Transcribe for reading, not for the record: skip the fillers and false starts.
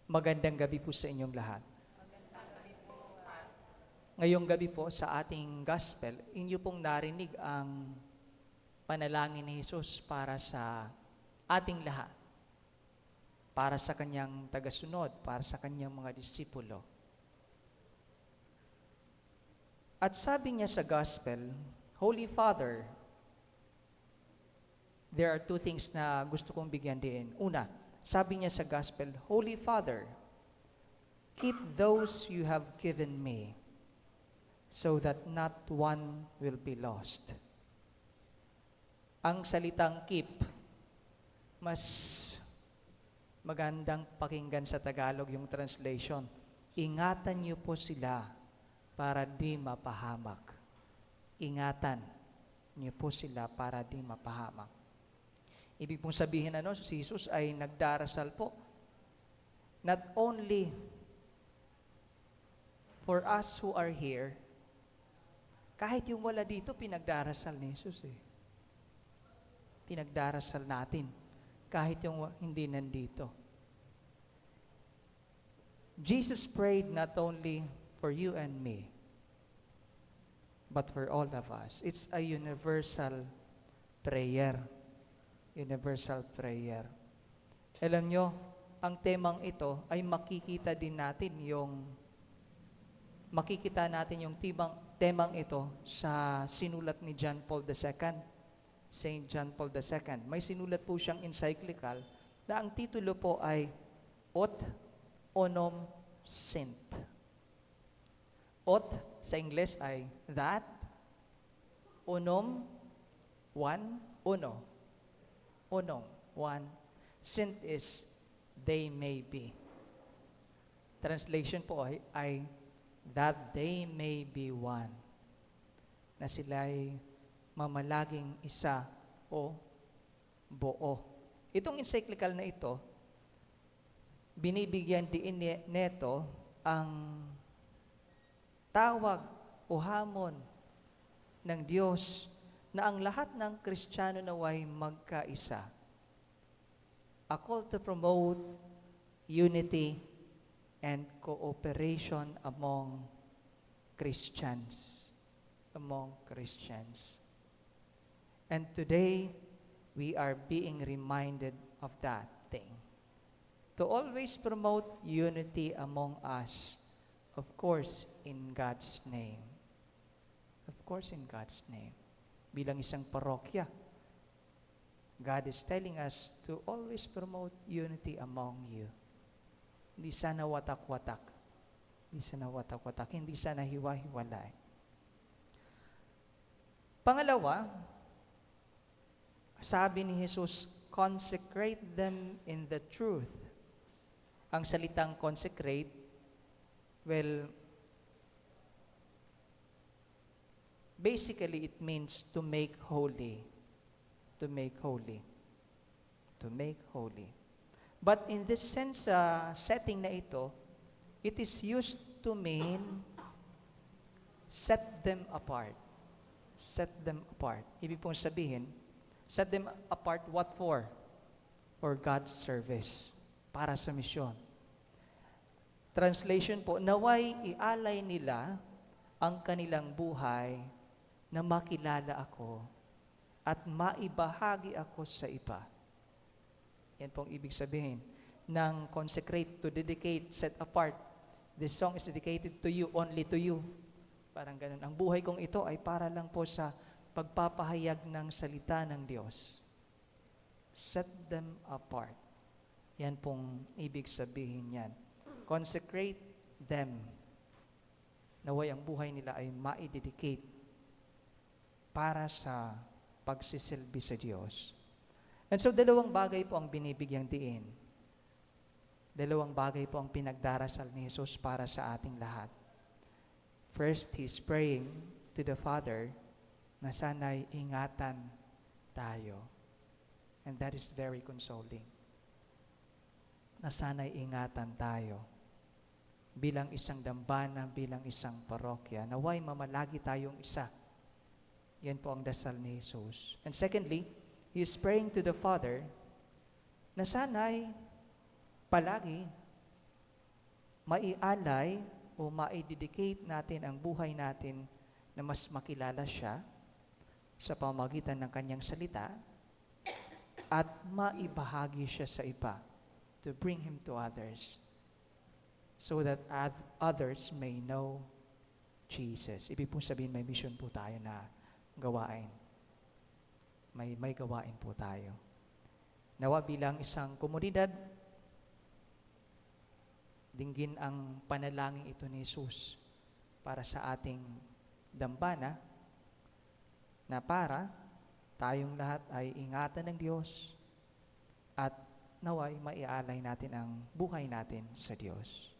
Magandang gabi po sa inyong lahat. Ngayong gabi po sa ating gospel, inyo pong narinig ang panalangin ni Jesus para sa ating lahat, para sa kanyang tagasunod, para sa kanyang mga disipulo. At sabi niya sa gospel, Holy Father, there are two things na gusto kong bigyan din. Una, sabi niya sa gospel, Holy Father, keep those you have given me, so that not one will be lost. Ang salitang keep, mas magandang pakinggan sa Tagalog yung translation. Ingatan niyo po sila para di mapahamak. Ingatan niyo po sila para di mapahamak. Ibig pong sabihin si Jesus ay nagdarasal po. Not only for us who are here, kahit yung wala dito, pinagdarasal ni Jesus Pinagdarasal natin, kahit yung hindi nandito. Jesus prayed not only for you and me, but for all of us. It's a universal prayer. Universal prayer. Alam nyo, ang temang ito ay makikita natin yung temang ito sa sinulat ni John Paul II, Saint John Paul II. May sinulat po siyang encyclical na ang titulo po ay Ut Unum Sint. Ut sa Ingles ay that, unum, one, uno. Unum, one. Sint is they may be. Translation po ay that they may be one. Na sila ay mamalaging isa o buo. Itong encyclical na ito, binibigyan din neto ang tawag o hamon ng Diyos na ang lahat ng Kristiyano naway magkaisa. A call to promote unity and cooperation among Christians. Among Christians. And today, we are being reminded of that thing. To always promote unity among us, of course, in God's name. Of course, in God's name. Bilang isang parokya, God is telling us to always promote unity among you. Hindi sana watak-watak. Hindi sana watak-watak. Hindi sana hiwa-hiwalay. Pangalawa, sabi ni Jesus, consecrate them in the truth. Ang salitang consecrate, basically it means to make holy. To make holy. To make holy. But in this sense, setting na ito, it is used to mean set them apart. Set them apart. Ibig pong sabihin, set them apart what for? For God's service. Para sa misyon. Translation po, naway ialay nila ang kanilang buhay na makilala ako at maibahagi ako sa iba. Yan pong ibig sabihin ng consecrate, to dedicate, set apart. This song is dedicated to you, only to you. Parang ganun. Ang buhay kong ito ay para lang po sa pagpapahayag ng salita ng Diyos. Set them apart. Yan pong ibig sabihin yan. Consecrate them. Naway ang buhay nila ay ma-dedicate para sa pagsisilbi sa Diyos. And so, dalawang bagay po ang binibigyang diin. Dalawang bagay po ang pinagdarasal ni Jesus para sa ating lahat. First, He's praying to the Father na sana'y ingatan tayo. And that is very consoling. Na sana'y ingatan tayo bilang isang dambana, bilang isang parokya, naway mamalagi tayong isa. Yan po ang dasal ni Jesus. And secondly, He is praying to the Father na sana'y palagi maialay o maidedicate natin ang buhay natin na mas makilala siya sa pamamagitan ng kanyang salita at maibahagi siya sa iba to bring him to others so that others may know Jesus. Ibig pong sabihin, may mission po tayo na gawain. May gawain po tayo. Nawa bilang isang komunidad, dinggin ang panalangin ito ni Jesus para sa ating dambana na para tayong lahat ay ingatan ng Diyos at naway maialay natin ang buhay natin sa Diyos.